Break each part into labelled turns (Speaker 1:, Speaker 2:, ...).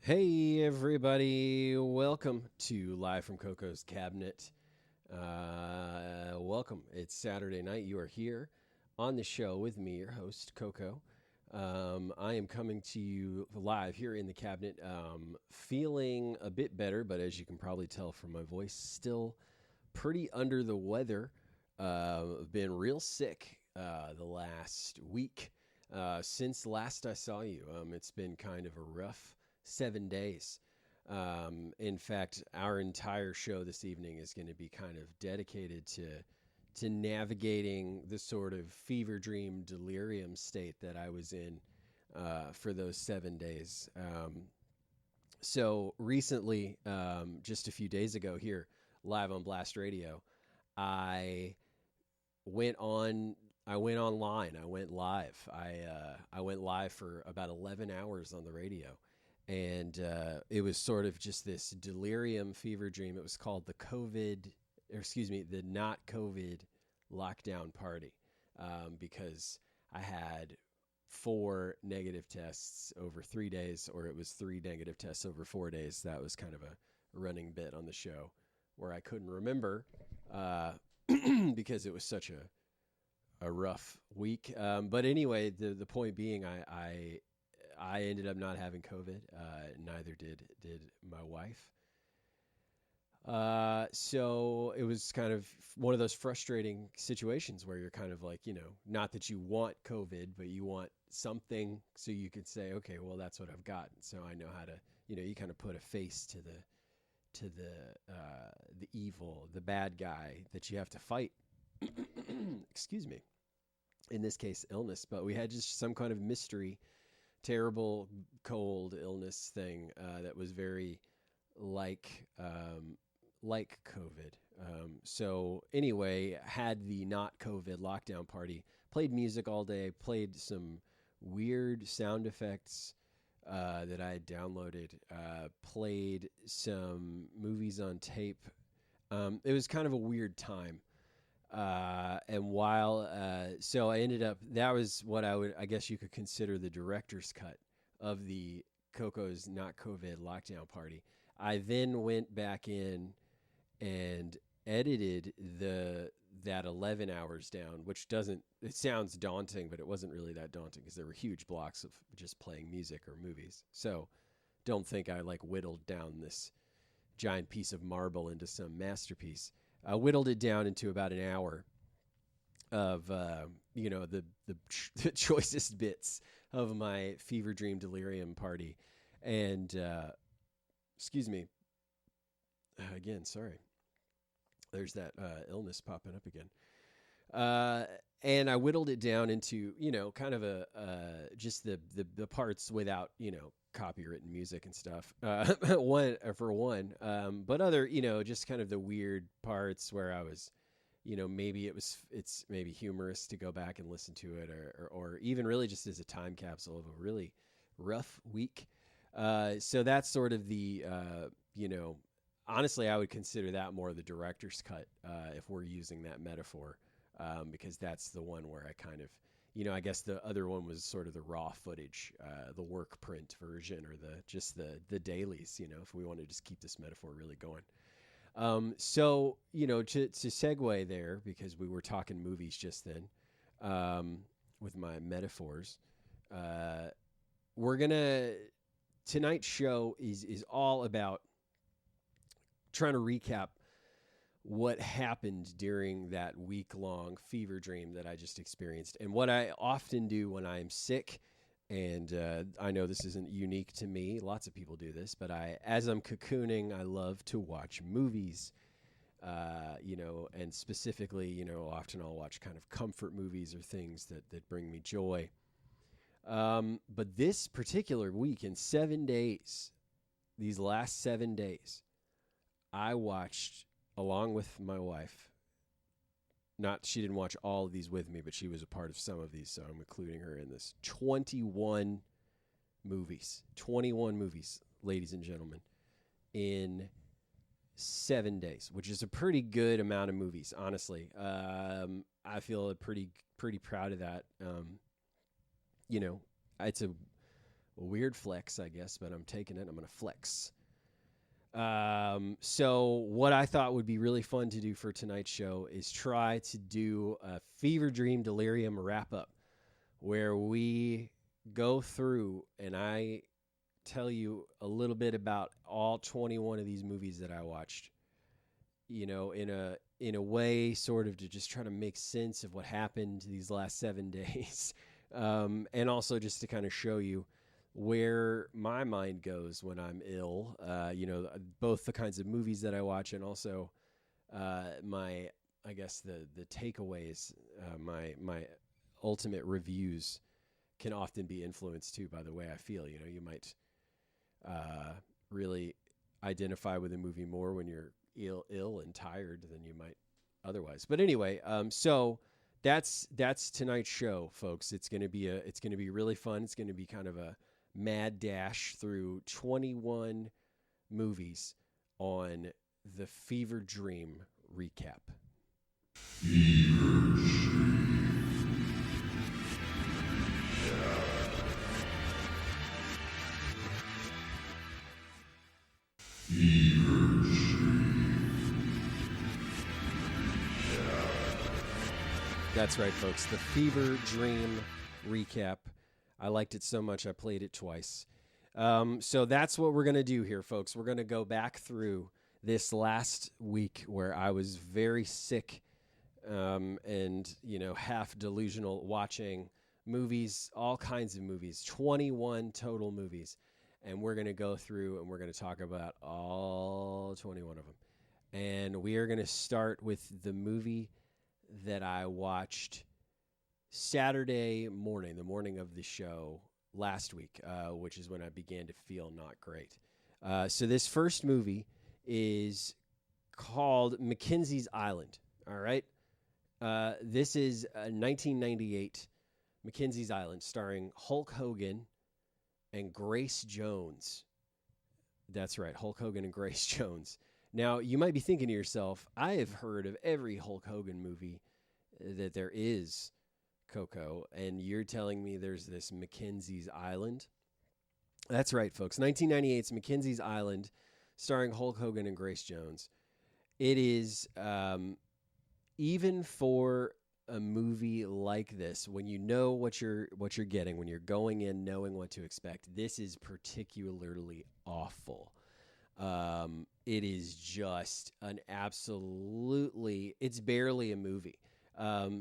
Speaker 1: Hey, everybody. Welcome to Live from Coco's Cabinet. Welcome. It's Saturday night. You are here on the show with me, your host, Coco. I am coming to you live here in the cabinet, feeling a bit better, but as you can probably tell from my voice, still pretty under the weather. I've been real sick the last week since last I saw you. It's been kind of a rough 7 days. In fact, our entire show this evening is going to be kind of dedicated to navigating the sort of fever dream delirium state that I was in for those 7 days. So recently, just a few days ago here, live on Blast Radio, I went on. I went online. I went live. I went live for about 11 hours on the radio, and it was sort of just this delirium fever dream. It was called the not COVID lockdown party, because I had 4 negative tests over 3 days, or it was 3 negative tests over 4 days. That was kind of a running bit on the show where I couldn't remember because it was such a rough week. But anyway, the point being, I ended up not having COVID. Neither did my wife. So it was kind of one of those frustrating situations where you're kind of like, not that you want COVID, but you want something so you could say, okay, well, that's what I've got. So I know how to, you kind of put a face to the evil, the bad guy that you have to fight. Excuse me. In this case, illness, but we had just some kind of mystery, terrible cold illness thing that was very like COVID. So anyway, had the not COVID lockdown party, played music all day, played some weird sound effects that I had downloaded, played some movies on tape. It was kind of a weird time. So I ended up, that was what I guess you could consider the director's cut of the Coco's Not COVID lockdown party. I then went back in and edited that 11 hours down, which it sounds daunting, but it wasn't really that daunting because there were huge blocks of just playing music or movies. So don't think I whittled down this giant piece of marble into some masterpiece. I whittled it down into about an hour of the choicest bits of my fever dream delirium party, and excuse me again. Sorry, there's that illness popping up again. And I whittled it down into kind of just the parts without copywritten music and stuff. But other just kind of the weird parts where I was, maybe it's maybe humorous to go back and listen to it, or even really just as a time capsule of a really rough week. So that's sort of the honestly, I would consider that more the director's cut if we're using that metaphor. Because that's the one where I kind of, I guess the other one was sort of the raw footage, the work print version, or the dailies, if we want to just keep this metaphor really going. So, to segue there, because we were talking movies just then, with my metaphors, tonight's show is all about trying to recap what happened during that week-long fever dream that I just experienced. And what I often do when I'm sick, and I know this isn't unique to me, lots of people do this, but as I'm cocooning, I love to watch movies, and specifically, often I'll watch kind of comfort movies or things that bring me joy. But this particular week, in 7 days, these last 7 days, I watched, along with my wife, she didn't watch all of these with me, but she was a part of some of these, so I'm including her in this. 21 movies, ladies and gentlemen, in 7 days, which is a pretty good amount of movies, honestly. I feel pretty proud of that. It's a A weird flex, I guess, but I'm taking it. I'm going to flex. So what I thought would be really fun to do for tonight's show is try to do a Fever Dream Delirium wrap-up where we go through and I tell you a little bit about all 21 of these movies that I watched, you know, in a way sort of to just try to make sense of what happened these last 7 days. And also just to kind of show you where my mind goes when I'm ill, you know, both the kinds of movies that I watch and also my, I guess, the takeaways, my ultimate reviews can often be influenced too by the way I feel. You know, you might really identify with a movie more when you're ill and tired than you might otherwise. But anyway, so that's tonight's show, folks. It's gonna be really fun. It's gonna be kind of a mad dash through 21 movies on the Fever Dream recap. Fever Dream. Fever Dream. That's right, folks. The Fever Dream recap. I liked it so much I played it twice. So that's what we're going to do here, folks. We're going to go back through this last week where I was very sick and, you know, half delusional, watching movies, all kinds of movies, 21 total movies. And we're going to go through and we're going to talk about all 21 of them. And we are going to start with the movie that I watched Saturday morning, the morning of the show last week, which is when I began to feel not great. So this first movie is called Mackenzie's Island. All right. This is 1998 Mackenzie's Island, starring Hulk Hogan and Grace Jones. That's right, Hulk Hogan and Grace Jones. Now, you might be thinking to yourself, I have heard of every Hulk Hogan movie that there is, Coco, and you're telling me there's this Mackenzie's Island? That's right, folks. 1998's Mackenzie's Island, starring Hulk Hogan and Grace Jones. It is, even for a movie like this, when you know what you're getting, when you're going in knowing what to expect, this is particularly awful. It is just an absolutely, it's barely a movie.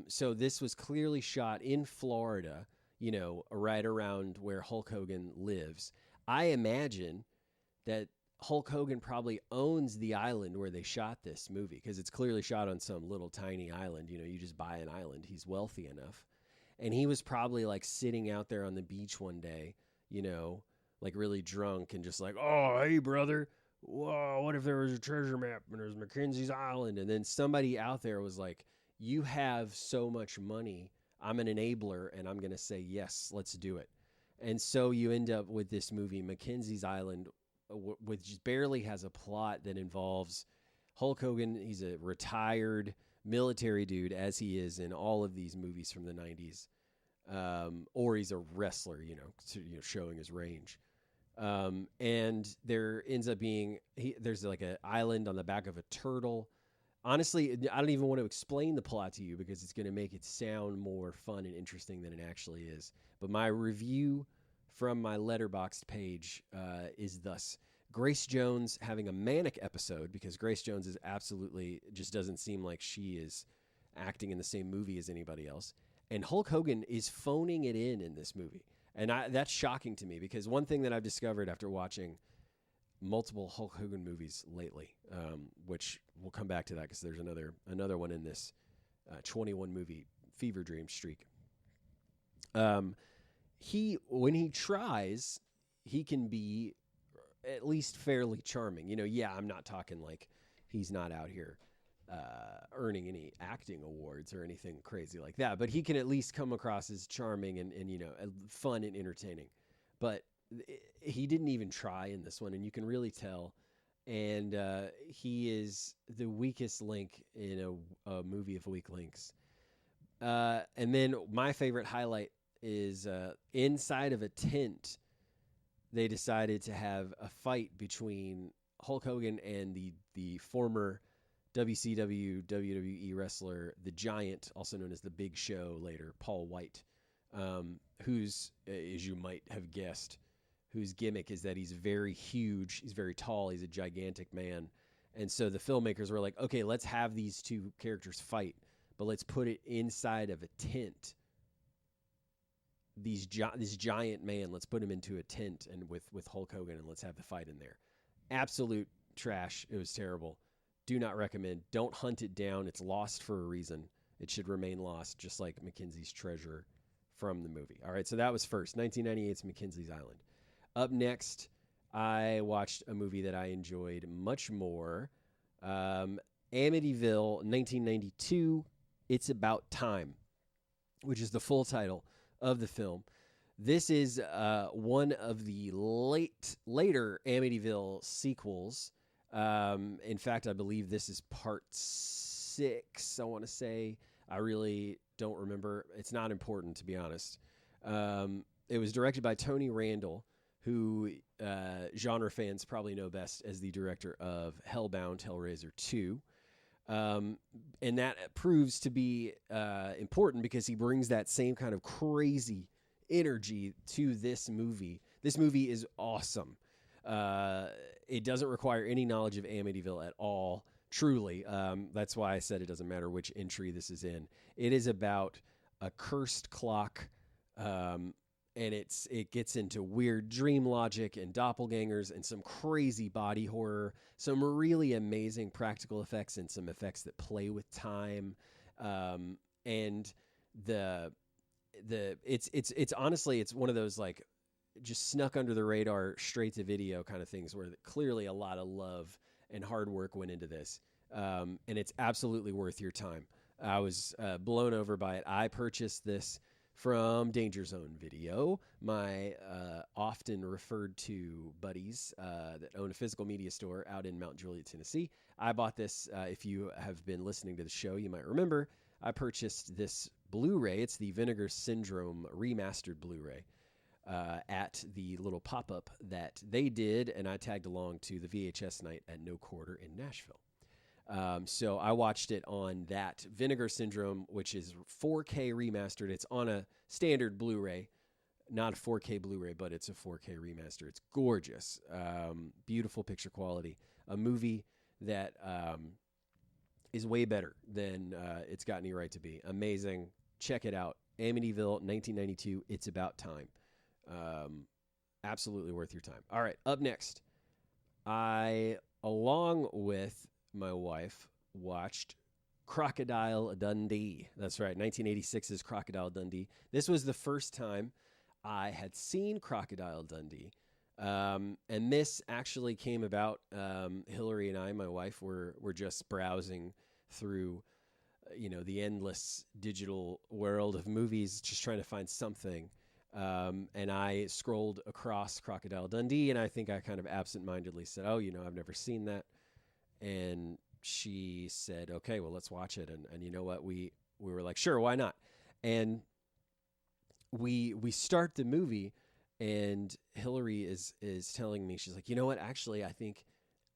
Speaker 1: So this was clearly shot in Florida, you know, right around where Hulk Hogan lives. I imagine that Hulk Hogan probably owns the island where they shot this movie, because it's clearly shot on some little tiny island. You know, you just buy an island. He's wealthy enough. And he was probably like sitting out there on the beach one day, you know, like really drunk and just like, oh, hey, brother. Whoa, what if there was a treasure map and there's Mackenzie's Island? And then somebody out there was like, you have so much money. I'm an enabler and I'm going to say, yes, let's do it. And so you end up with this movie, Mackenzie's Island, which barely has a plot that involves Hulk Hogan. He's a retired military dude, as he is in all of these movies from the 90s. Or he's a wrestler, you know, showing his range. And there ends up being, there's like an island on the back of a turtle. Honestly, I don't even want to explain the plot to you because it's going to make it sound more fun and interesting than it actually is. But my review from my Letterboxd page is thus: Grace Jones having a manic episode, because Grace Jones is absolutely, just doesn't seem like she is acting in the same movie as anybody else. And Hulk Hogan is phoning it in this movie. And that's shocking to me, because one thing that I've discovered after watching multiple Hulk Hogan movies lately, which we'll come back to that because there's another one in this 21 movie Fever Dream streak. When he tries, he can be at least fairly charming. You know, yeah, I'm not talking like he's not out here earning any acting awards or anything crazy like that, but he can at least come across as charming and you know, fun and entertaining. But he didn't even try in this one, and you can really tell. And he is the weakest link in a movie of weak links. And then my favorite highlight is inside of a tent they decided to have a fight between Hulk Hogan and the former WCW WWE wrestler, the Giant, also known as the Big Show later, Paul White, who's, as you might have guessed, whose gimmick is that he's very huge, he's very tall, he's a gigantic man. And so the filmmakers were like, okay, let's have these two characters fight, but let's put it inside of a tent. This giant man, let's put him into a tent and with Hulk Hogan, and let's have the fight in there. Absolute trash. It was terrible. Do not recommend. Don't hunt it down. It's lost for a reason. It should remain lost, just like Mackenzie's Treasure from the movie. All right, so that was first. 1998's Mackenzie's Island. Up next, I watched a movie that I enjoyed much more. Amityville, 1992, It's About Time, which is the full title of the film. This is one of the later Amityville sequels. In fact, I believe this is part 6, I want to say. I really don't remember. It's not important, to be honest. It was directed by Tony Randall, who genre fans probably know best as the director of Hellbound, Hellraiser 2. And that proves to be important because he brings that same kind of crazy energy to this movie. This movie is awesome. It doesn't require any knowledge of Amityville at all, truly. That's why I said it doesn't matter which entry this is in. It is about a cursed clock, and it gets into weird dream logic and doppelgangers and some crazy body horror, some really amazing practical effects and some effects that play with time. And it's honestly, it's one of those like just snuck under the radar, straight to video kind of things where clearly a lot of love and hard work went into this. And it's absolutely worth your time. I was blown over by it. I purchased this from Danger Zone Video, my often referred to buddies that own a physical media store out in Mount Juliet, Tennessee. I bought this. If you have been listening to the show, you might remember I purchased this Blu-ray. It's the Vinegar Syndrome remastered Blu-ray at the little pop-up that they did, and I tagged along to the VHS night at No Quarter in Nashville. So I watched it on that Vinegar Syndrome, which is 4K remastered. It's on a standard Blu-ray, not a 4K Blu-ray, but it's a 4K remaster. It's gorgeous, beautiful picture quality. A movie that is way better than it's got any right to be. Amazing. Check it out. Amityville, 1992. It's About Time. Absolutely worth your time. All right, up next, I, along with my wife, watched Crocodile Dundee. That's right, 1986's Crocodile Dundee. This was the first time I had seen Crocodile Dundee. And this actually came about, Hillary and I, my wife, were just browsing through, the endless digital world of movies, just trying to find something. And I scrolled across Crocodile Dundee, and I think I kind of absentmindedly said, oh, I've never seen that. And she said, okay, well, let's watch it. And you know what? We were like, sure, why not? And we start the movie, and Hillary is telling me, she's like, you know what? Actually, I think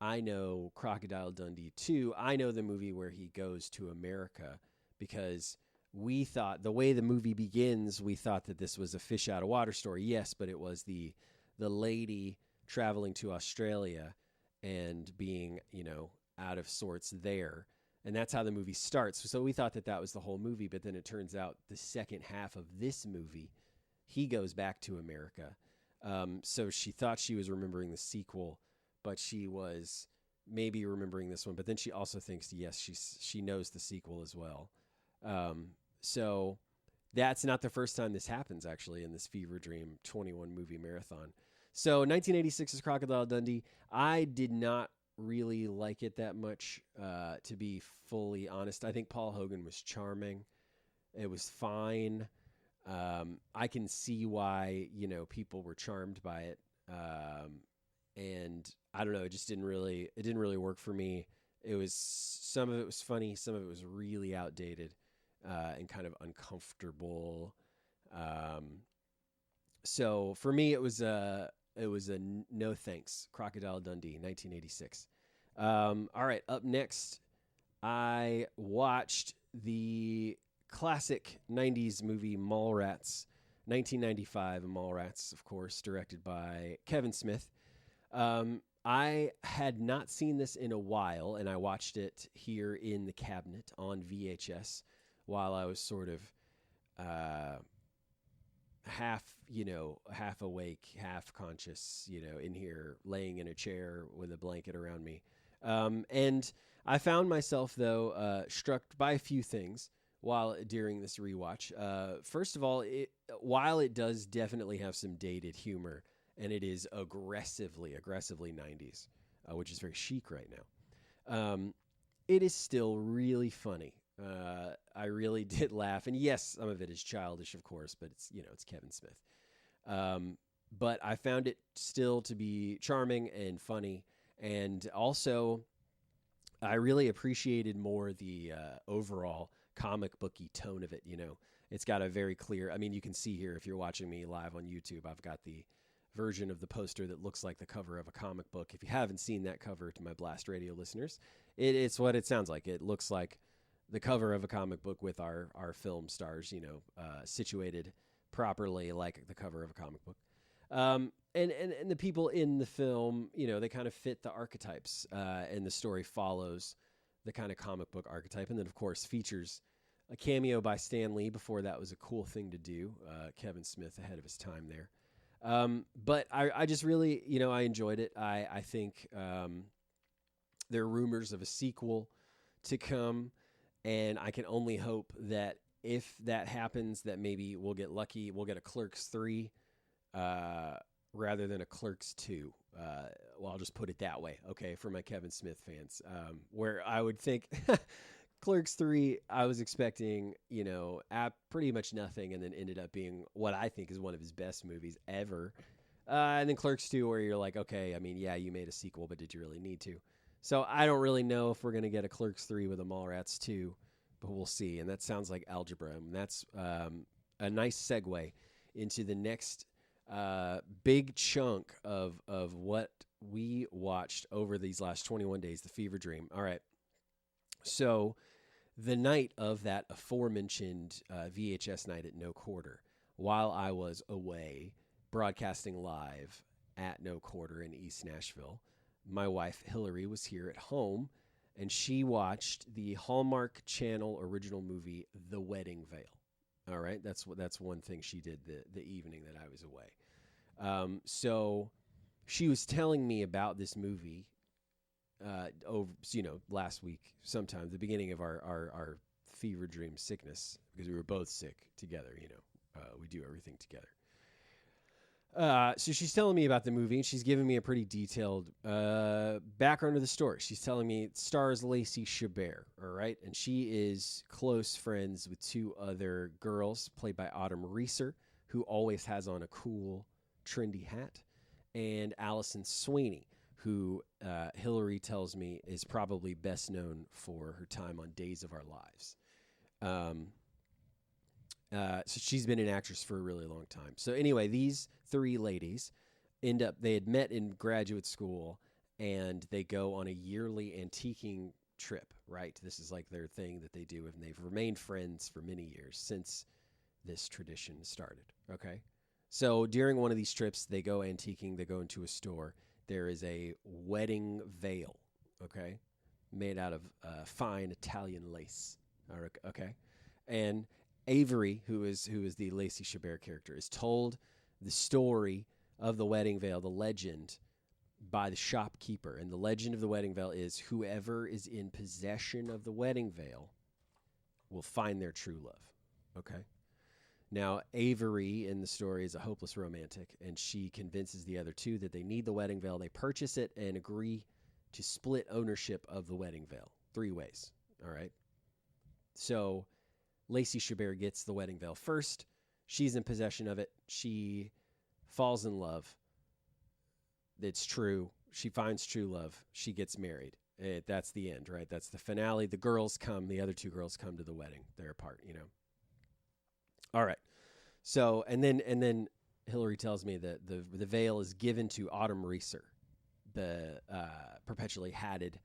Speaker 1: I know Crocodile Dundee too. I know the movie where he goes to America, because we thought the way the movie begins, we thought that this was a fish out of water story. Yes, but it was the lady traveling to Australia and being, out of sorts there. And that's how the movie starts. So we thought that was the whole movie, but then it turns out the second half of this movie, he goes back to America. So she thought she was remembering the sequel, but she was maybe remembering this one. But then she also thinks, yes, she knows the sequel as well. So that's not the first time this happens, actually, in this Fever Dream 21 movie marathon. So 1986's Crocodile Dundee, I did not really like it that much, to be fully honest. I think Paul Hogan was charming. It was fine. I can see why, people were charmed by it. And I don't know, it didn't really work for me. Some of it was funny, some of it was really outdated, and kind of uncomfortable. So for me, it was it was a no thanks. Crocodile Dundee, 1986. All right, up next, I watched the classic 90s movie Mallrats, 1995 Mallrats, of course, directed by Kevin Smith. I had not seen this in a while, and I watched it here in the cabinet on VHS while I was sort of half awake, half conscious, in here laying in a chair with a blanket around me. And I found myself, though, struck by a few things during this rewatch. First of all, while it does definitely have some dated humor, and it is aggressively 90s, which is very chic right now, it is still really funny. I really did laugh, and yes, some of it is childish, of course, but it's Kevin Smith. But I found it still to be charming and funny, and also I really appreciated more the overall comic booky tone of it. It's got a very clear. I mean, you can see here if you're watching me live on YouTube, I've got the version of the poster that looks like the cover of a comic book. If you haven't seen that cover, to my Blast Radio listeners, it's what it sounds like. It looks like the cover of a comic book with our film stars, situated properly like the cover of a comic book. And the people in the film, they kind of fit the archetypes, and the story follows the kind of comic book archetype. And then, of course, features a cameo by Stan Lee. Before that was a cool thing to do. Kevin Smith ahead of his time there. But I just really, I enjoyed it. I think there are rumors of a sequel to come, and I can only hope that if that happens, that maybe we'll get lucky. We'll get a Clerks 3 rather than a Clerks 2. Well, I'll just put it that way, okay, for my Kevin Smith fans, where I would think Clerks 3, I was expecting, pretty much nothing, and then ended up being what I think is one of his best movies ever. And then Clerks 2, where you're like, okay, I mean, yeah, you made a sequel, but did you really need to? So I don't really know if we're going to get a Clerks 3 with a Mallrats 2, but we'll see. And that sounds like algebra. And that's a nice segue into the next big chunk of what we watched over these last 21 days, the Fever Dream. All right. So the night of that aforementioned VHS night at No Quarter, while I was away broadcasting live at No Quarter in East Nashville, my wife Hillary was here at home, and she watched the Hallmark Channel original movie, The Wedding Veil. All right, that's one thing she did the evening that I was away. So she was telling me about this movie last week, sometime the beginning of our fever dream sickness, because we were both sick together. We do everything together. So she's telling me about the movie, and she's giving me a pretty detailed background of the story. She's telling me it stars Lacey Chabert, all right? And she is close friends with two other girls, played by Autumn Reeser, who always has on a cool, trendy hat, and Allison Sweeney, who Hillary tells me is probably best known for her time on Days of Our Lives. So she's been an actress for a really long time. So anyway, these three ladies they had met in graduate school, and they go on a yearly antiquing trip, right? This is like their thing that they do, and they've remained friends for many years since this tradition started, okay? So during one of these trips, they go antiquing, they go into a store. There is a wedding veil, okay, made out of fine Italian lace, okay? And Avery, who is the Lacey Chabert character, is told the story of the wedding veil, the legend, by the shopkeeper. And the legend of the wedding veil is whoever is in possession of the wedding veil will find their true love. Okay? Now, Avery in the story is a hopeless romantic, and she convinces the other two that they need the wedding veil. They purchase it and agree to split ownership of the wedding veil 3 ways. All right? So Lacey Chabert gets the wedding veil first. She's in possession of it. She falls in love. It's true. She finds true love. She gets married. That's the end, right? That's the finale. The other 2 girls come to the wedding. They're apart, All right. So, and then Hillary tells me that the veil is given to Autumn Reeser, the perpetually hatted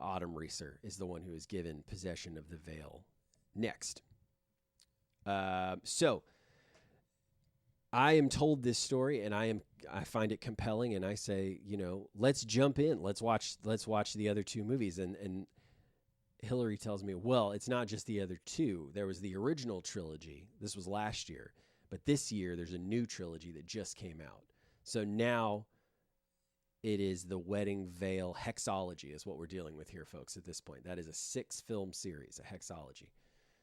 Speaker 1: Autumn Reeser is the one who is given possession of the veil next. So I am told this story, and I find it compelling, and I say, let's jump in. Let's watch the other two movies. And Hillary tells me, well, it's not just the other two. There was the original trilogy. This was last year. But this year, there's a new trilogy that just came out. So now it is the Wedding Veil Hexalogy is what we're dealing with here, folks, at this point. That is a 6-film series, a Hexalogy.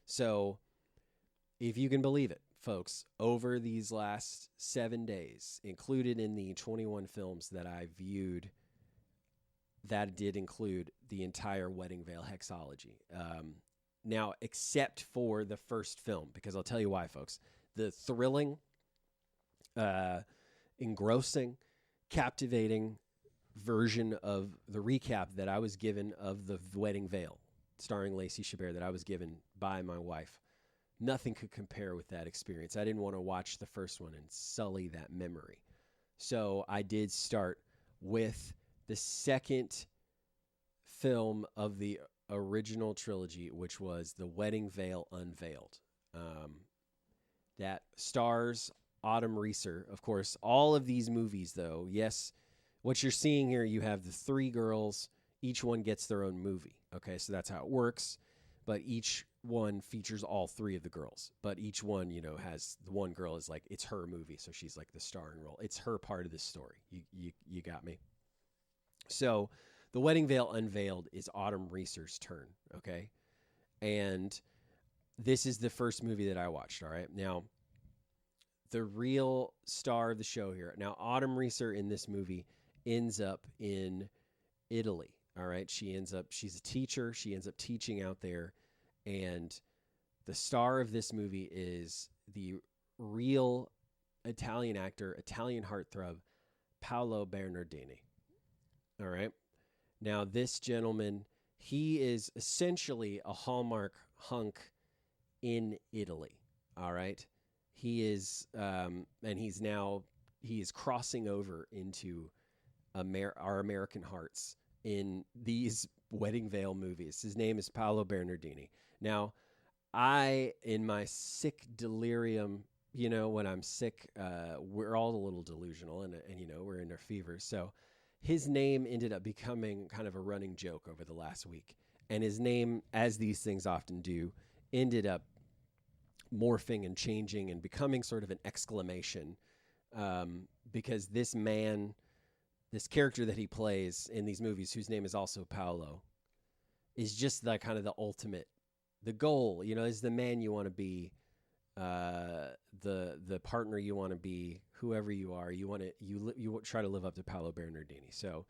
Speaker 1: So if you can believe it, folks, over these last 7 days, included in the 21 films that I viewed, that did include the entire Wedding Veil Hexalogy. Now, except for the first film, because I'll tell you why, folks. The thrilling, engrossing, captivating version of the recap that I was given of The Wedding Veil, starring Lacey Chabert, that I was given by my wife, nothing could compare with that experience. I didn't want to watch the first one and sully that memory. So I did start with the second film of the original trilogy, which was The Wedding Veil Unveiled. That stars Autumn Reeser. Of course, all of these movies, though, yes, what you're seeing here, you have the 3 girls. Each one gets their own movie. Okay, so that's how it works. But each one features all 3 of the girls. But each one, has the one girl is like, it's her movie, so she's like the starring role. It's her part of the story. You got me? So The Wedding Veil Unveiled is Autumn Reeser's turn, okay? And this is the first movie that I watched, all right? Now, the real star of the show here. Now, Autumn Reeser in this movie ends up in Italy, all right? She's a teacher. She ends up teaching out there. And the star of this movie is the real Italian actor, Italian heartthrob, Paolo Bernardini, all right? Now, this gentleman, he is essentially a Hallmark hunk in Italy, all right? He is, and he is crossing over into our American hearts in these Wedding Veil movies. His name is Paolo Bernardini. Now, in my sick delirium, when I'm sick, we're all a little delusional, and we're in our fever. So his name ended up becoming kind of a running joke over the last week. And his name, as these things often do, ended up morphing and changing and becoming sort of an exclamation, because this character that he plays in these movies, whose name is also Paolo, is just the kind of the ultimate, the goal, is the man you want to be, the partner you want to be, whoever you are, you try to live up to Paolo Bernardini. So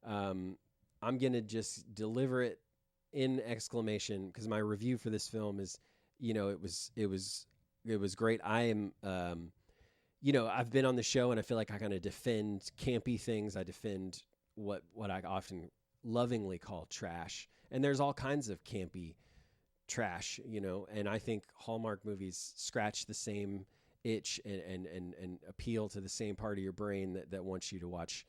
Speaker 1: I'm going to just deliver it in exclamation, because my review for this film is, it was great. I am, I've been on the show, and I feel like I kind of defend campy things. I defend what I often lovingly call trash. And there's all kinds of campy trash, and I think Hallmark movies scratch the same itch and appeal to the same part of your brain that wants you to watch,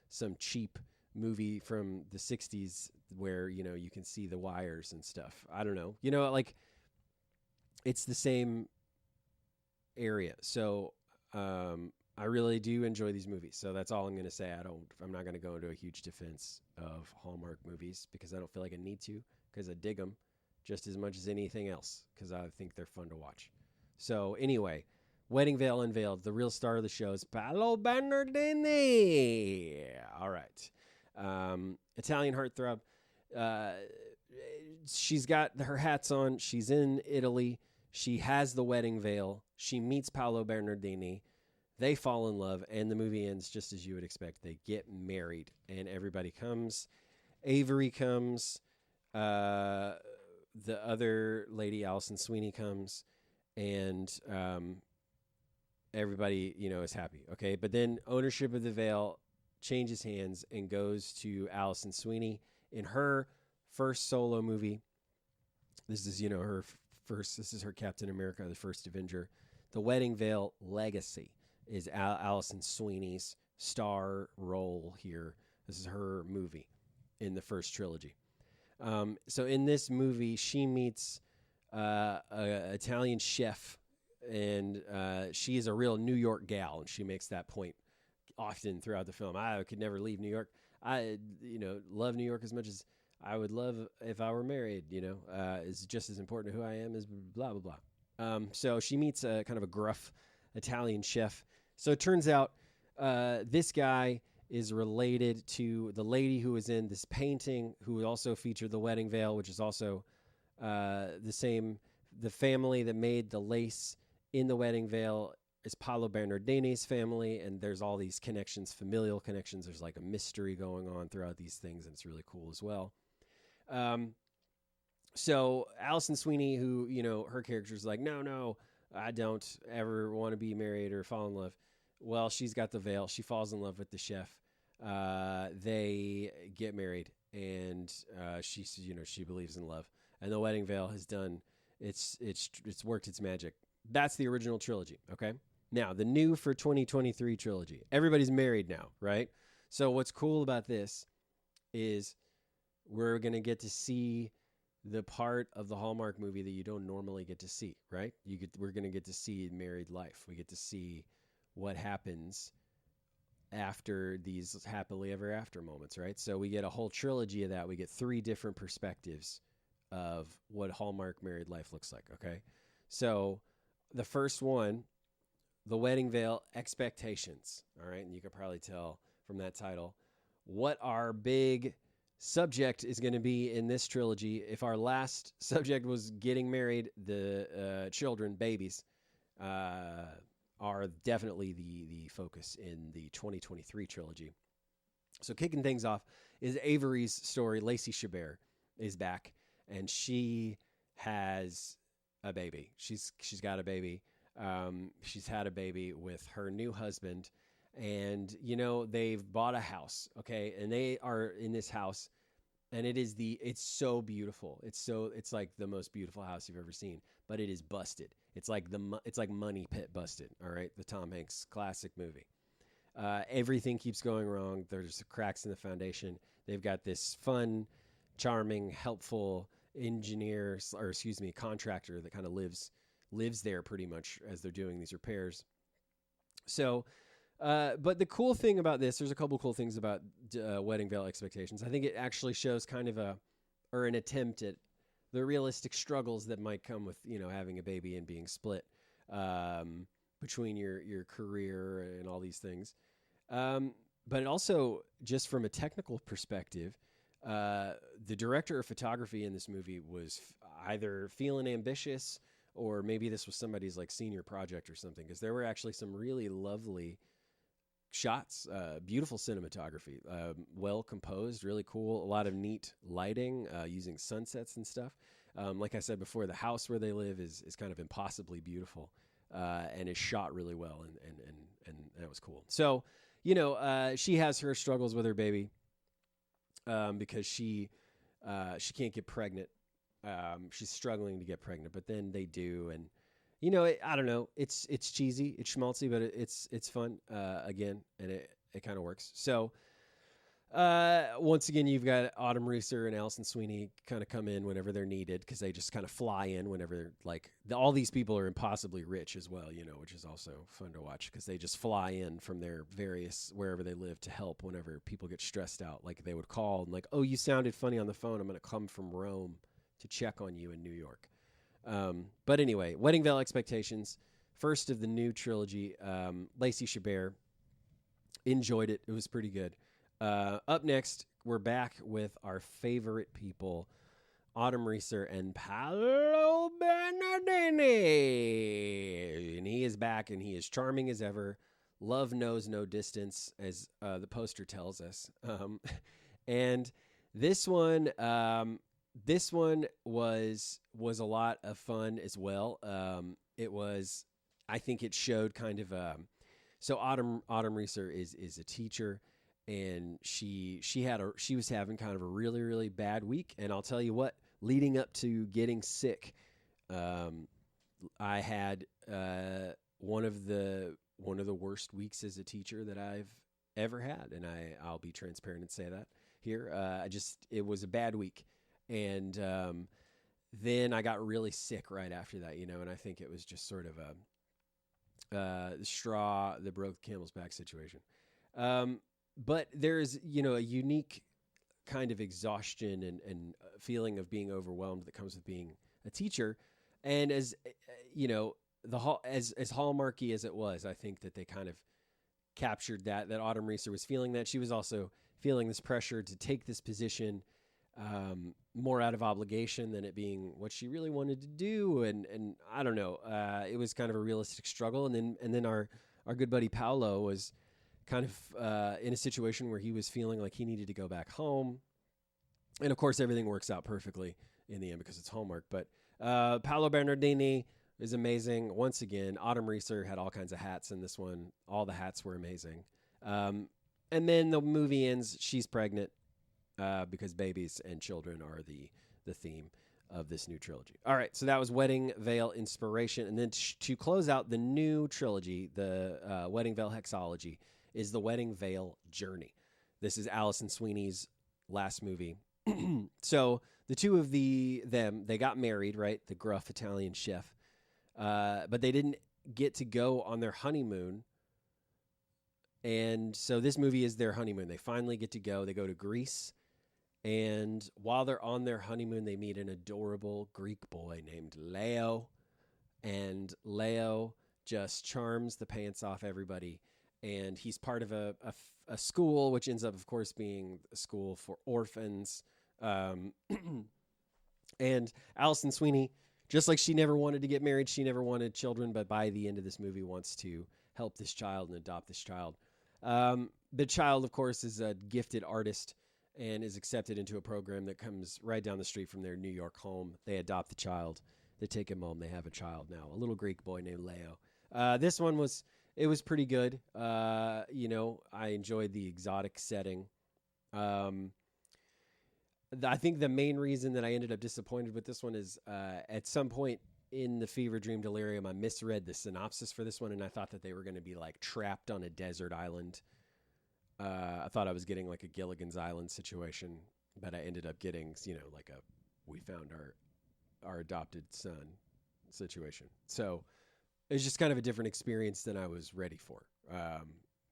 Speaker 1: some cheap movie from the 60s where, you can see the wires and stuff. I don't know. It's the same area. So I really do enjoy these movies. So that's all I'm going to say. I'm not going to go into a huge defense of Hallmark movies, because I don't feel like I need to, because I dig them just as much as anything else, because I think they're fun to watch. So anyway, Wedding Veil Unveiled, the real star of the show is Paolo Bernardini. All right. Italian heartthrob. She's got her hats on. She's in Italy. She has the wedding veil. She meets Paolo Bernardini. They fall in love, and the movie ends just as you would expect. They get married, and everybody comes. Avery comes. The other lady, Allison Sweeney, comes, and everybody, is happy. Okay, but then ownership of the veil changes hands and goes to Allison Sweeney in her first solo movie. This is, her first. This is her Captain America, the first Avenger The Wedding Veil Legacy is Alison Sweeney's star role here. This is her movie in the first trilogy. So in this movie, she meets an Italian chef, and she is a real New York gal, and she makes that point often throughout the film. I could never leave New York. I, love New York as much as I would love if I were married. Is just as important to who I am as blah blah blah. So she meets a kind of a gruff Italian chef. So it turns out this guy is related to the lady who was in this painting, who also featured the wedding veil, which is also the family that made the lace in the wedding veil is Paolo Bernardini's family, and there's all these connections, familial connections. There's like a mystery going on throughout these things, and it's really cool as well. So Alison Sweeney, who, her character is like, no, I don't ever want to be married or fall in love. Well, she's got the veil. She falls in love with the chef. They get married, and she believes in love. And the wedding veil has done it's worked its magic. That's the original trilogy. Okay. Now the new for 2023 trilogy. Everybody's married now, right? So what's cool about this is we're gonna get to see the part of the Hallmark movie that you don't normally get to see, right? We're gonna get to see married life. We get to see what happens after these happily ever after moments, right? So we get a whole trilogy of that. We get 3 different perspectives of what Hallmark married life looks like, okay? So the first one, The Wedding Veil Expectations, all right? And you can probably tell from that title what our big subject is going to be in this trilogy. If our last subject was getting married, the children, babies, are definitely the focus in the 2023 trilogy. So kicking things off is Avery's story. Lacey Chabert is back, and she has a baby. She's got a baby. She's had a baby with her new husband, and they've bought a house. Okay, and they are in this house, and it's so beautiful. It's like the most beautiful house you've ever seen, but it is busted. It's like Money Pit busted. All right, the Tom Hanks classic movie. Everything keeps going wrong. There's cracks in the foundation. They've got this fun, charming, helpful contractor that kind of lives there pretty much as they're doing these repairs. So, but the cool thing about this, there's a couple cool things about Wedding Veil Expectations. I think it actually shows kind of an attempt at the realistic struggles that might come with, having a baby and being split between your career and all these things. But it also, just from a technical perspective, the director of photography in this movie was either feeling ambitious, or maybe this was somebody's like senior project or something, because there were actually some really lovely shots, beautiful cinematography, well composed, really cool, a lot of neat lighting, using sunsets and stuff. Like I said before, the house where they live is kind of impossibly beautiful, and is shot really well, and that was cool. So, she has her struggles with her baby, because she can't get pregnant. She's struggling to get pregnant, but then they do, and I don't know. It's cheesy, it's schmaltzy, but it's fun again, and it kind of works. So once again, you've got Autumn Reeser and Alison Sweeney kind of come in whenever they're needed, because they just kind of fly in whenever all these people are impossibly rich as well, which is also fun to watch, because they just fly in from their various wherever they live to help whenever people get stressed out. Like they would call and like, oh, you sounded funny on the phone. I'm going to come from Rome to check on you in New York. But anyway, Wedding Veil Expectations, first of the new trilogy. Lacey Chabert, enjoyed it. It was pretty good. Up next, we're back with our favorite people, Autumn Reeser and Paolo Bernardini. And he is back, and he is charming as ever. Love knows no distance, as the poster tells us. And this one was a lot of fun as well. I think it showed kind of so Autumn Reeser is a teacher, and she was having kind of a really, really bad week. And I'll tell you what, leading up to getting sick, I had one of the worst weeks as a teacher that I've ever had, and I'll be transparent and say that here. It was a bad week, and then I got really sick right after that, and I think it was just sort of the straw that broke the camel's back situation. But there's a unique kind of exhaustion and feeling of being overwhelmed that comes with being a teacher, and as as hallmarky as it was, I think that they kind of captured that Autumn Reeser was feeling that. She was also feeling this pressure to take this position more out of obligation than it being what she really wanted to do. And I don't know, it was kind of a realistic struggle. And then our good buddy Paolo was kind of in a situation where he was feeling like he needed to go back home. And of course, everything works out perfectly in the end because it's Hallmark. But Paolo Bernardini is amazing. Once again, Autumn Reeser had all kinds of hats in this one. All the hats were amazing. And then the movie ends. She's pregnant because babies and children are the theme of this new trilogy. All right, so that was Wedding Veil Inspiration. And then to close out the new trilogy, the Wedding Veil Hexalogy, is the Wedding Veil Journey. This is Alison Sweeney's last movie. So the two of them, they got married, right? The gruff Italian chef. But they didn't get to go on their honeymoon. And so this movie is their honeymoon. They finally get to go. They go to Greece. And while they're on their honeymoon, they meet an adorable Greek boy named Leo. And Leo just charms the pants off everybody. And he's part of a school, which ends up, of course, being a school for orphans. And Alison Sweeney, just like she never wanted to get married, she never wanted children, but by the end of this movie wants to help this child and adopt this child. The child, of course, is a gifted artist and is accepted into a program that comes right down the street from their New York home. They adopt the child. They take him home. They have a child now, a little Greek boy named Leo. This one was pretty good. I enjoyed the exotic setting. I think the main reason that I ended up disappointed with this one is at some point in the Fever Dream Delirium, I misread the synopsis for this one, and I thought that they were going to be like trapped on a desert island. I thought I was getting like a Gilligan's Island situation, but I ended up getting, like we found our adopted son situation. So it was just kind of a different experience than I was ready for.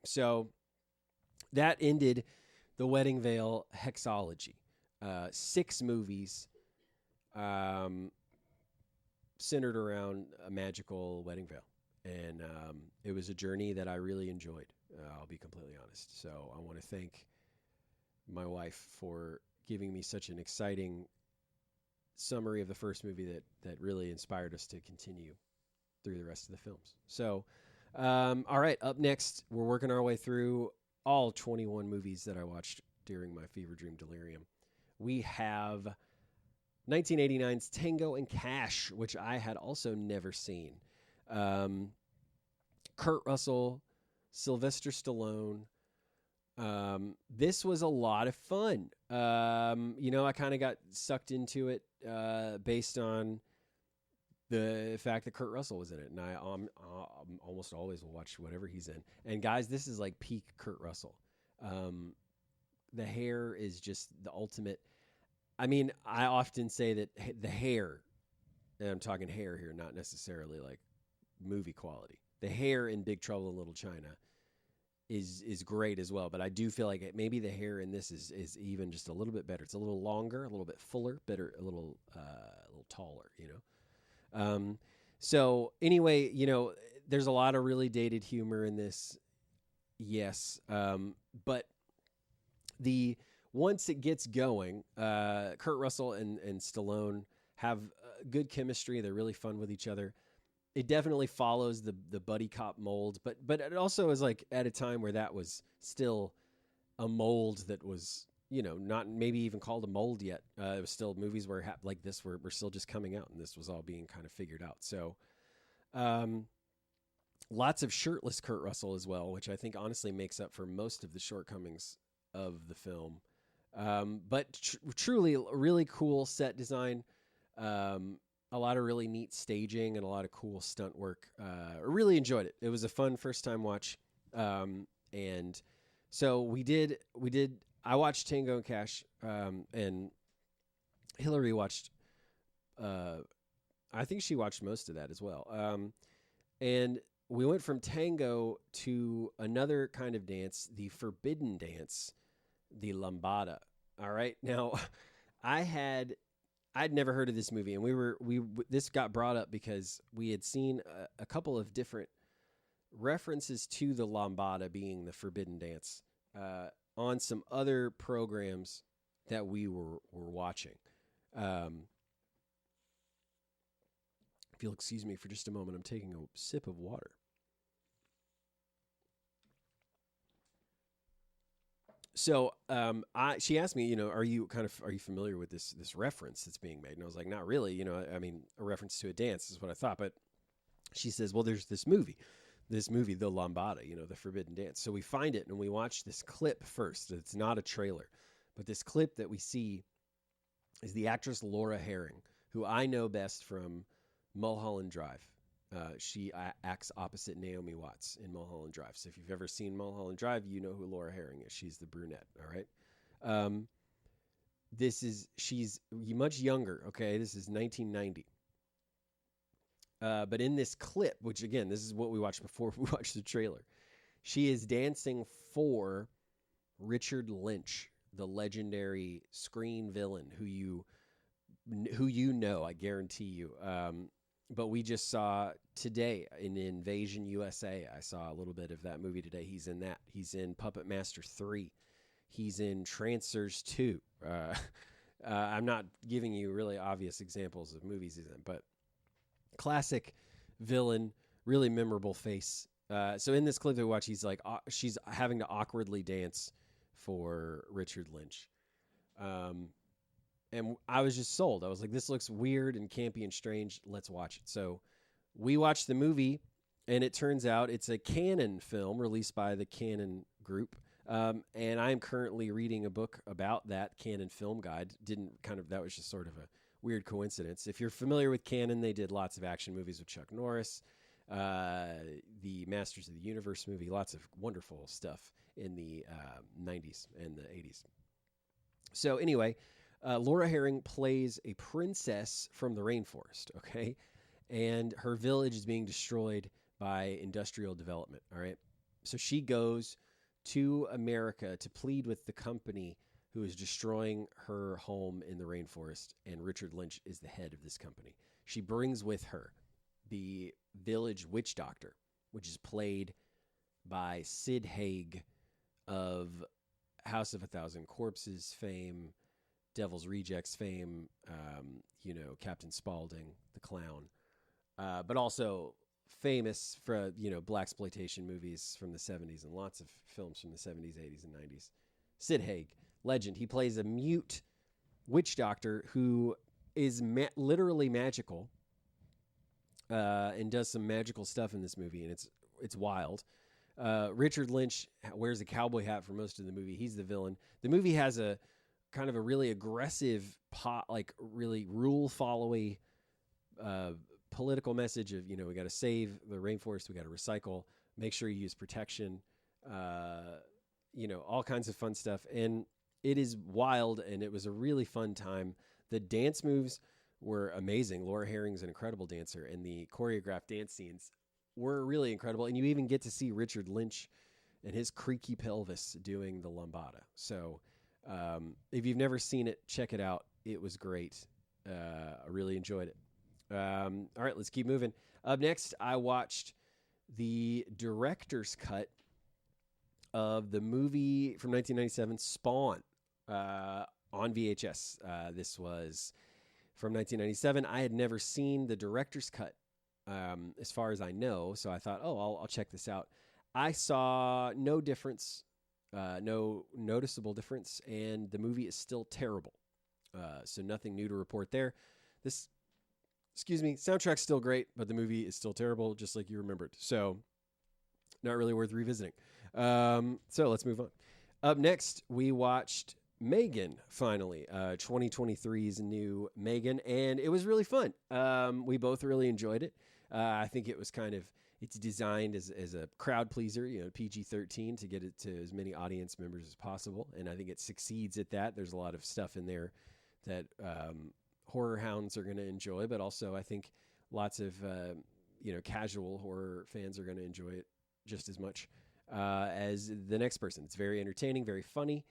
Speaker 1: So that ended the Wedding Veil Hexalogy. 6 movies centered around a magical wedding veil. And it was a journey that I really enjoyed. I'll be completely honest. So I want to thank my wife for giving me such an exciting summary of the first movie that really inspired us to continue through the rest of the films. So, all right, up next, we're working our way through all 21 movies that I watched during my Fever Dream Delirium. We have 1989's Tango and Cash, which I had also never seen. Kurt Russell, Sylvester Stallone. This was a lot of fun. I kind of got sucked into it based on the fact that Kurt Russell was in it, and I almost always will watch whatever he's in. And guys, this is like peak Kurt Russell. The hair is just the ultimate. I mean, I often say that the hair, and I'm talking hair here, not necessarily like movie quality. The hair in Big Trouble in Little China is great as well, but I do feel like maybe the hair in this is even just a little bit better. It's a little longer, a little bit fuller, better, a little taller, So anyway, there's a lot of really dated humor in this. Yes. But once it gets going, Kurt Russell and Stallone have good chemistry. They're really fun with each other. It definitely follows the buddy cop mold, but it also is like at a time where that was still a mold that was, not maybe even called a mold yet. It was still movies where like this were still just coming out, and this was all being kind of figured out. So, lots of shirtless Kurt Russell as well, which I think honestly makes up for most of the shortcomings of the film. But truly really cool set design. a lot of really neat staging and a lot of cool stunt work. I really enjoyed it. It was a fun first time watch. And so we did, I watched Tango and Cash, and Hillary watched, I think she watched most of that as well. And we went from tango to another kind of dance, the forbidden dance, the lambada. All right. Now, I'd never heard of this movie, and this got brought up because we had seen a couple of different references to the lambada being the forbidden dance on some other programs that we were watching. If you'll excuse me for just a moment, I'm taking a sip of water. So she asked me, are you familiar with this reference that's being made? And I was like, not really. I mean, a reference to a dance is what I thought. But she says, well, there's this movie, the Lambada, the Forbidden Dance. So we find it and we watch this clip first. It's not a trailer, but this clip that we see is the actress Laura Herring, who I know best from Mulholland Drive. She acts opposite Naomi Watts in Mulholland Drive. So if you've ever seen Mulholland Drive, you know who Laura Herring is. She's the brunette, all right? She's much younger, okay? This is 1990. But in this clip, which again, this is what we watched before we watched the trailer, she is dancing for Richard Lynch, the legendary screen villain who you know, I guarantee you. But we just saw today in Invasion USA, I saw a little bit of that movie today. He's in that. He's in Puppet Master 3. He's in Trancers 2. I'm not giving you really obvious examples of movies he's in, but classic villain, really memorable face. So in this clip that we watch, she's having to awkwardly dance for Richard Lynch. And I was just sold. I was like, this looks weird and campy and strange. Let's watch it. So we watched the movie, and it turns out it's a Canon film released by the Canon Group. And I am currently reading a book about that Canon film guide. That was just sort of a weird coincidence. If you're familiar with Canon, they did lots of action movies with Chuck Norris, the Masters of the Universe movie, lots of wonderful stuff in the 90s and the 80s. So anyway, Laura Herring plays a princess from the rainforest, okay? And her village is being destroyed by industrial development, all right? So she goes to America to plead with the company who is destroying her home in the rainforest, and Richard Lynch is the head of this company. She brings with her the village witch doctor, which is played by Sid Haig of House of a Thousand Corpses fame, Devil's Rejects fame, Captain Spaulding, the clown, but also famous for, blaxploitation movies from the 70s and lots of films from the 70s, 80s, and 90s. Sid Haig, legend. He plays a mute witch doctor who is literally magical and does some magical stuff in this movie, and it's wild. Richard Lynch wears a cowboy hat for most of the movie. He's the villain. The movie has a kind of a really aggressive, really rule-followy political message of, we got to save the rainforest, we got to recycle, make sure you use protection, all kinds of fun stuff. And it is wild, and it was a really fun time. The dance moves were amazing. Laura Herring's an incredible dancer, and the choreographed dance scenes were really incredible. And you even get to see Richard Lynch and his creaky pelvis doing the lambada. So if you've never seen it, check it out. It was great. I really enjoyed it. All right, let's keep moving. Up next, I watched the director's cut of the movie from 1997, Spawn, on VHS. This was from 1997. I had never seen the director's cut, as far as I know, so I thought, I'll check this out. I saw no difference, no noticeable difference, and the movie is still terrible. So nothing new to report there. Soundtrack's still great, but the movie is still terrible, just like you remembered. So not really worth revisiting. So let's move on. Up next, we watched Megan, finally, 2023's new Megan, and it was really fun. We both really enjoyed it. I think it was it's designed as a crowd pleaser, PG-13, to get it to as many audience members as possible, and I think it succeeds at that. There's a lot of stuff in there that horror hounds are going to enjoy, but also I think lots of casual horror fans are going to enjoy it just as much as the next person. It's very entertaining, very funny.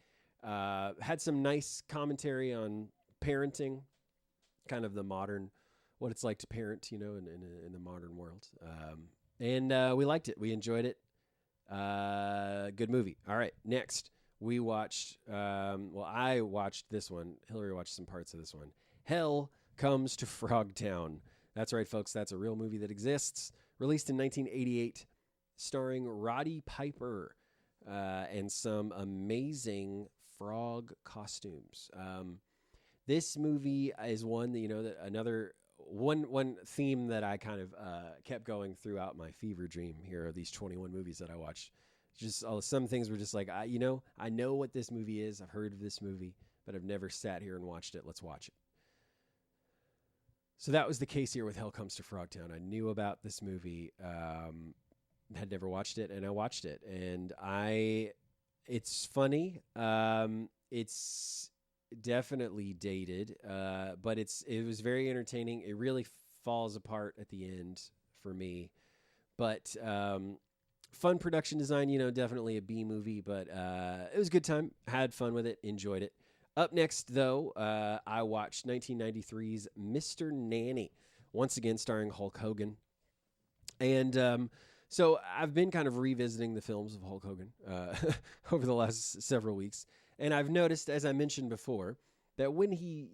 Speaker 1: Had some nice commentary on parenting, kind of the modern, what it's like to parent, in the modern world. And we liked it. We enjoyed it. Good movie. All right. Next, we watched, I watched this one. Hillary watched some parts of this one. Hell Comes to Frogtown. That's right, folks. That's a real movie that exists. Released in 1988, starring Roddy Piper and some amazing frog costumes. This movie is one that, that another one theme that I kind of kept going throughout my fever dream here of these 21 movies that I watched. Just some things were just like, I know what this movie is. I've heard of this movie, but I've never sat here and watched it. Let's watch it. So that was the case here with Hell Comes to Frogtown. I knew about this movie, had never watched it, and I watched it. And it's funny. It's definitely dated, but it was very entertaining. It really falls apart at the end for me. But fun production design, definitely a B movie, but it was a good time. Had fun with it, enjoyed it. Up next, though, I watched 1993's Mr. Nanny, once again starring Hulk Hogan. And so I've been kind of revisiting the films of Hulk Hogan over the last several weeks. And I've noticed, as I mentioned before, that when he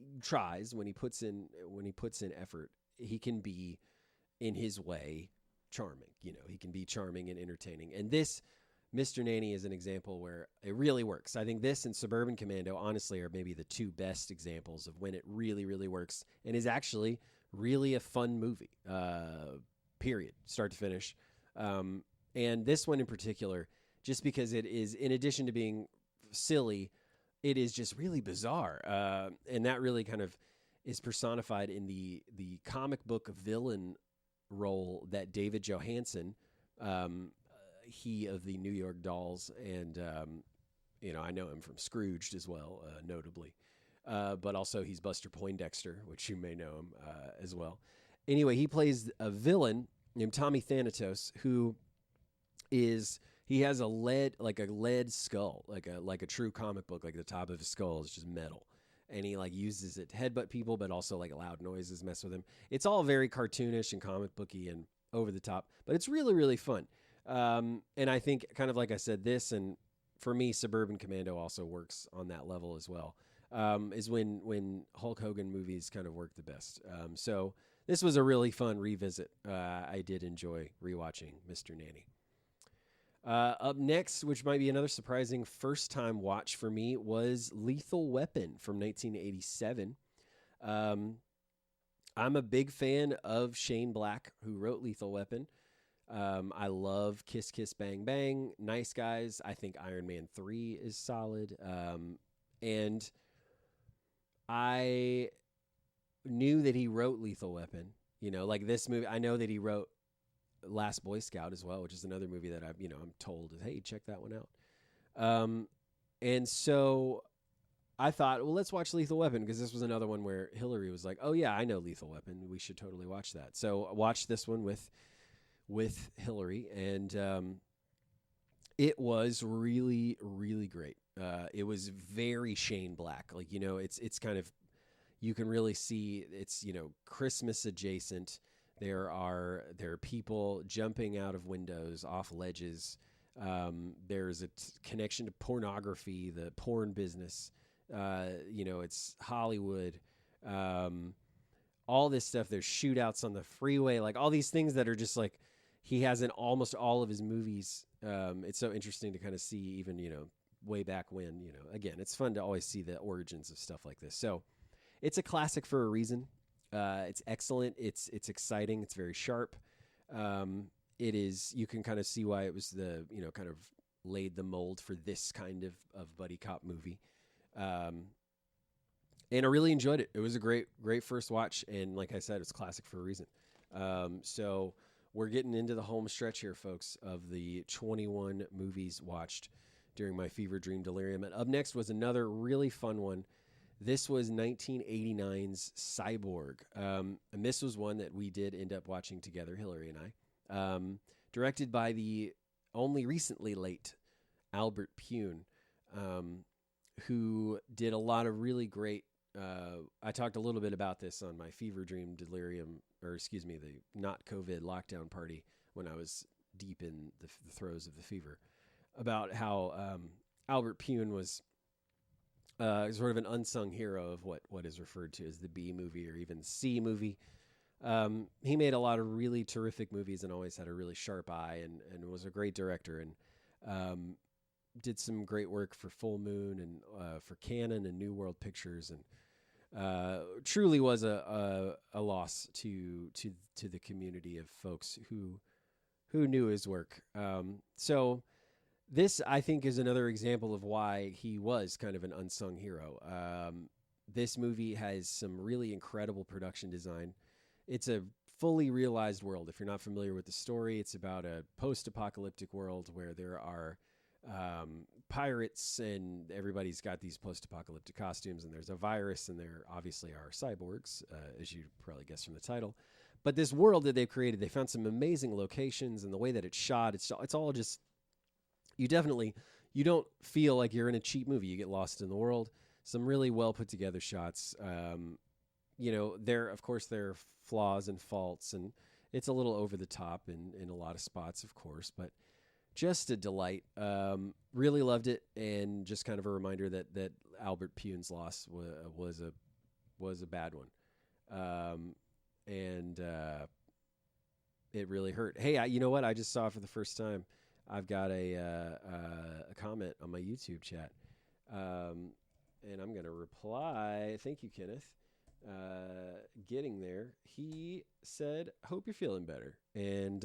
Speaker 1: puts in effort, he can be, in his way, charming. He can be charming and entertaining. And this Mr. Nanny is an example where it really works. I think this and Suburban Commando, honestly, are maybe the two best examples of when it really, really works and is actually really a fun movie, period, start to finish. And this one in particular, just because it is, in addition to being silly, it is just really bizarre. And that really kind of is personified in the comic book villain role that David Johansen, he of the New York Dolls, and I know him from Scrooged as well, notably, but also he's Buster Poindexter, which you may know him as well. Anyway, he plays a villain named Tommy Thanatos, who he has a lead skull, like a true comic book, like the top of his skull is just metal. And he uses it to headbutt people, but also loud noises mess with him. It's all very cartoonish and comic booky and over the top, but it's really, really fun. And I think, kind of like I said, this, and for me, Suburban Commando also works on that level as well, is when Hulk Hogan movies kind of work the best. So this was a really fun revisit. I did enjoy rewatching Mr. Nanny. Up next, which might be another surprising first-time watch for me, was Lethal Weapon from 1987. I'm a big fan of Shane Black, who wrote Lethal Weapon. I love Kiss Kiss Bang Bang, Nice Guys. I think Iron Man 3 is solid. And I knew that he wrote Lethal Weapon. This movie, I know that he wrote Last Boy Scout as well, which is another movie that I'm told, hey, check that one out. And so I thought, well, let's watch Lethal Weapon, because this was another one where Hillary was like, oh yeah, I know Lethal Weapon. We should totally watch that. So I watched this one with Hillary, and it was really, really great. It was very Shane Black. It's kind of, you can really see it's, Christmas adjacent. There are people jumping out of windows, off ledges. There's a connection to pornography, the porn business. It's Hollywood. All this stuff. There's shootouts on the freeway, all these things that are just he has in almost all of his movies. It's so interesting to kind of see, even, way back when, again, it's fun to always see the origins of stuff like this. So it's a classic for a reason. It's excellent. It's exciting. It's very sharp. It is, you can kind of see why it was kind of laid the mold for this kind of buddy cop movie. Um, and I really enjoyed it. It was a great first watch, and like I said, it's classic for a reason. So we're getting into the home stretch here, folks, of the 21 movies watched during my fever dream delirium. And up next was another really fun one. This was 1989's Cyborg, and this was one that we did end up watching together, Hillary and I. Directed by the only recently late Albert Pune, who did a lot of really great. I talked a little bit about this on my fever dream delirium, or excuse me, the not COVID lockdown party when I was deep in the throes of the fever, about how Albert Pune was sort of an unsung hero of what is referred to as the B movie or even C movie. He made a lot of really terrific movies and always had a really sharp eye and was a great director and did some great work for Full Moon and for Canon and New World Pictures, and truly was a loss to the community of folks who knew his work. So this, I think, is another example of why he was kind of an unsung hero. This movie has some really incredible production design. It's a fully realized world. If you're not familiar with the story, it's about a post-apocalyptic world where there are pirates and everybody's got these post-apocalyptic costumes, and there's a virus, and there obviously are cyborgs, as you probably guessed from the title. But this world that they've created, they found some amazing locations, and the way that it's shot, it's all just, you don't feel like you're in a cheap movie. You get lost in the world. Some really well put together shots. There are flaws and faults, and it's a little over the top in a lot of spots, of course, but just a delight. Really loved it, and just kind of a reminder that Albert Pune's loss was a bad one, and it really hurt. Hey, you know what? I just saw for the first time. I've got a comment on my YouTube chat, and I'm going to reply. Thank you, Kenneth. Getting there. He said, "Hope you're feeling better," and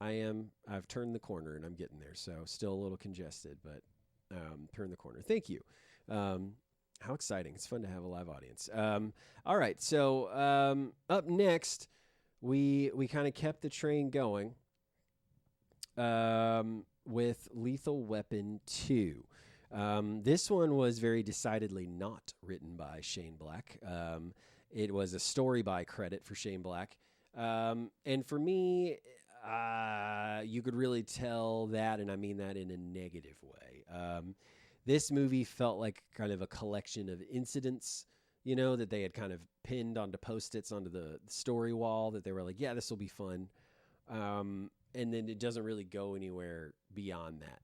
Speaker 1: I've turned the corner, and I'm getting there. So still a little congested, but turned the corner. Thank you. How exciting! It's fun to have a live audience. All right, so up next, we kind of kept the train going. With Lethal Weapon 2. This one was very decidedly not written by Shane Black. It was a story by credit for Shane Black. And for me, you could really tell that, and I mean that in a negative way. This movie felt like kind of a collection of incidents, that they had kind of pinned onto Post-its onto the story wall, that they were like, yeah, this will be fun. And then it doesn't really go anywhere beyond that.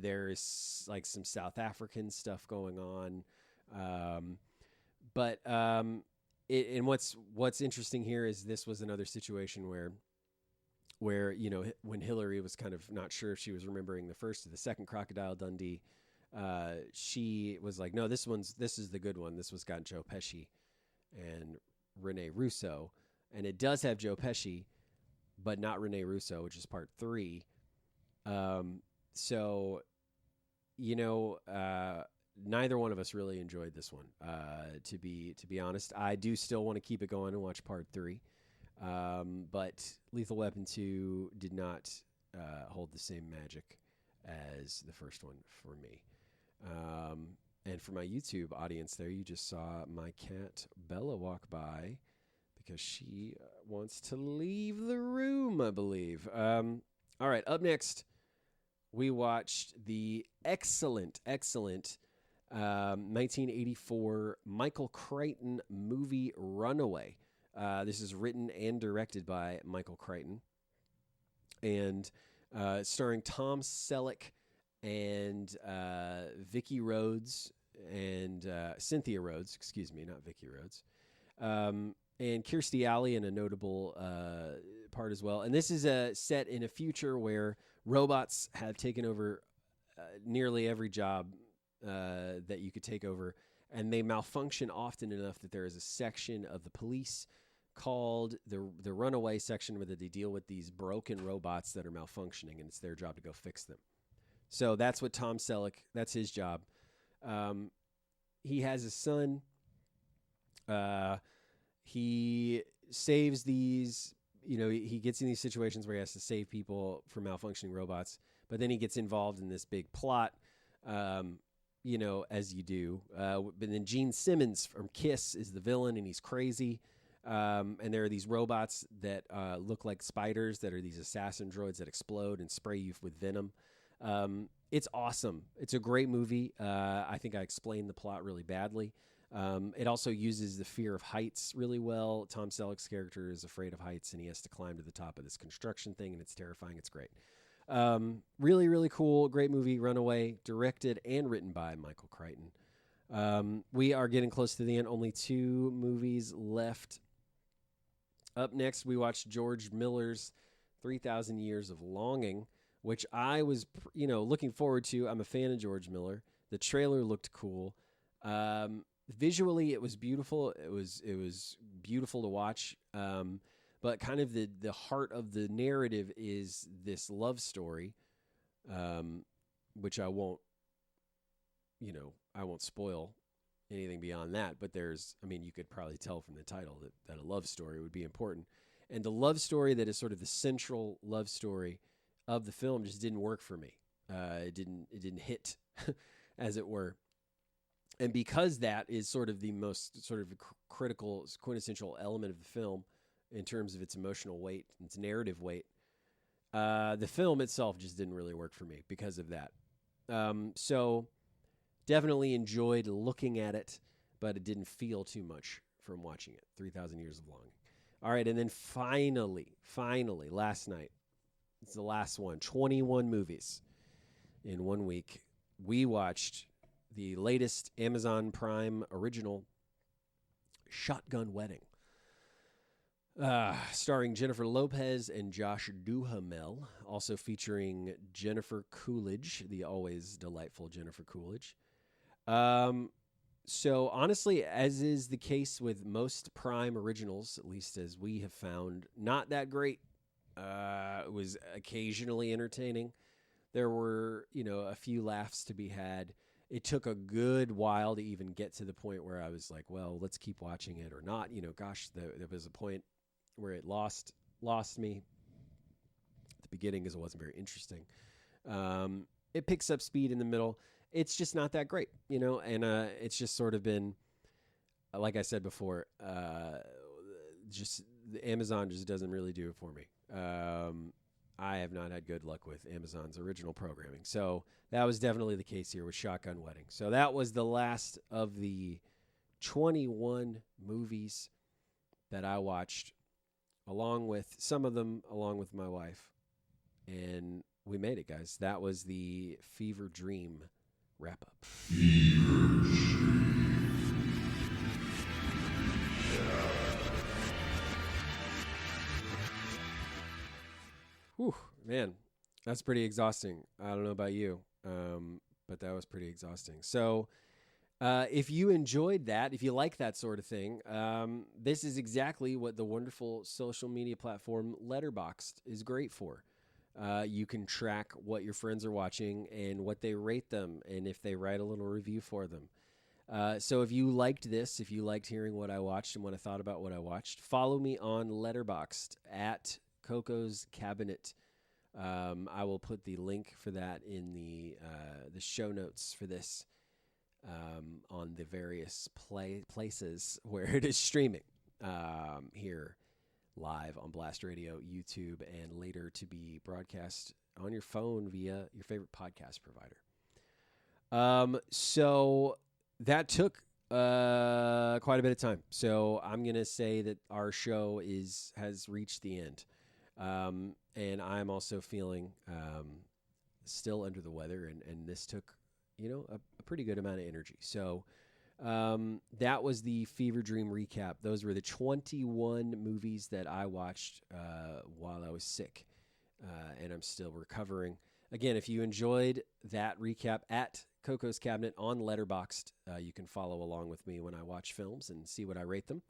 Speaker 1: There's like some South African stuff going on. But what's interesting here is this was another situation where when Hillary was kind of not sure if she was remembering the first or the second Crocodile Dundee, she was like, no, this is the good one. This one's got Joe Pesci and Rene Russo, and it does have Joe Pesci, but not Rene Russo, which is part 3. So, neither one of us really enjoyed this one. To be honest, I do still want to keep it going and watch part 3. But Lethal Weapon 2 did not hold the same magic as the first one for me. And for my YouTube audience there, you just saw my cat Bella walk by because she wants to leave the room, I believe. All right, up next, we watched the excellent 1984 Michael Crichton movie Runaway. This is written and directed by Michael Crichton, and starring Tom Selleck and Vicky Rhodes and Cynthia Rhodes, excuse me, not Vicky Rhodes, and Kirstie Alley in a notable part as well. And this is set in a future where robots have taken over nearly every job that you could take over, and they malfunction often enough that there is a section of the police called the runaway section where they deal with these broken robots that are malfunctioning, and it's their job to go fix them. So that's what Tom Selleck, that's his job. He has a son. He saves these, he gets in these situations where he has to save people from malfunctioning robots, but then he gets involved in this big plot, as you do. But then Gene Simmons from Kiss is the villain, and he's crazy. And there are these robots that look like spiders that are these assassin droids that explode and spray you with venom. It's awesome. It's a great movie. I think I explained the plot really badly. It also uses the fear of heights really well. Tom Selleck's character is afraid of heights, and he has to climb to the top of this construction thing, and it's terrifying. It's great. Really, really cool. Great movie. Runaway, directed and written by Michael Crichton. We are getting close to the end. Only 2 movies left. Up next, we watched George Miller's 3,000 Years of Longing, which I was, looking forward to. I'm a fan of George Miller. The trailer looked cool. Visually, it was beautiful. It was beautiful to watch. But kind of the heart of the narrative is this love story, which I won't spoil anything beyond that. But you could probably tell from the title that a love story would be important. And the love story that is sort of the central love story of the film just didn't work for me. It didn't hit, as it were. And because that is sort of the most sort of critical, quintessential element of the film in terms of its emotional weight, its narrative weight, the film itself just didn't really work for me because of that. So definitely enjoyed looking at it, but it didn't feel too much from watching it. 3,000 Years of Longing. All right, and then finally, last night, it's the last one, 21 movies in 1 week. We watched the latest Amazon Prime original, Shotgun Wedding, starring Jennifer Lopez and Josh Duhamel, also featuring Jennifer Coolidge, the always delightful Jennifer Coolidge. So honestly, as is the case with most Prime originals, at least as we have found, not that great. It was occasionally entertaining. There were, a few laughs to be had. It took a good while to even get to the point where I was like, well, let's keep watching it or not. There was a point where it lost me at the beginning because it wasn't very interesting. It picks up speed in the middle. It's just not that great, and it's just sort of been, like I said before, just the Amazon just doesn't really do it for me. I have not had good luck with Amazon's original programming. So that was definitely the case here with Shotgun Wedding. So that was the last of the 21 movies that I watched, along with some of them, along with my wife. And we made it, guys. That was the Fever Dream wrap-up. Whew, man, that's pretty exhausting. I don't know about you, but that was pretty exhausting. So if you enjoyed that, if you like that sort of thing, this is exactly what the wonderful social media platform Letterboxd is great for. You can track what your friends are watching and what they rate them, and if they write a little review for them. So if you liked this, if you liked hearing what I watched and what I thought about what I watched, follow me on Letterboxd at Coco's Cabinet. I will put the link for that in the show notes for this on the various places where it is streaming here live on Blast Radio, YouTube, and later to be broadcast on your phone via your favorite podcast provider. So that took quite a bit of time. So I'm going to say that our show has reached the end. And I'm also feeling still under the weather, and this took, a pretty good amount of energy. So that was the Fever Dream recap. Those were the 21 movies that I watched while I was sick, and I'm still recovering. Again, if you enjoyed that recap at Coco's Cabinet on Letterboxd, you can follow along with me when I watch films and see what I rate them.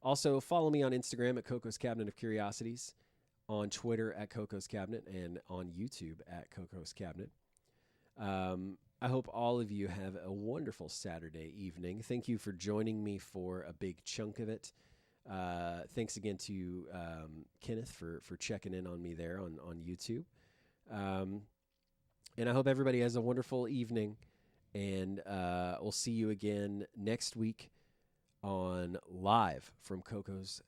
Speaker 1: Also, follow me on Instagram at Coco's Cabinet of Curiosities, on Twitter at Coco's Cabinet, and on YouTube at Coco's Cabinet. I hope all of you have a wonderful Saturday evening. Thank you for joining me for a big chunk of it. Thanks again to Kenneth for checking in on me there on YouTube. And I hope everybody has a wonderful evening. And we'll see you again next week on Live from Coco's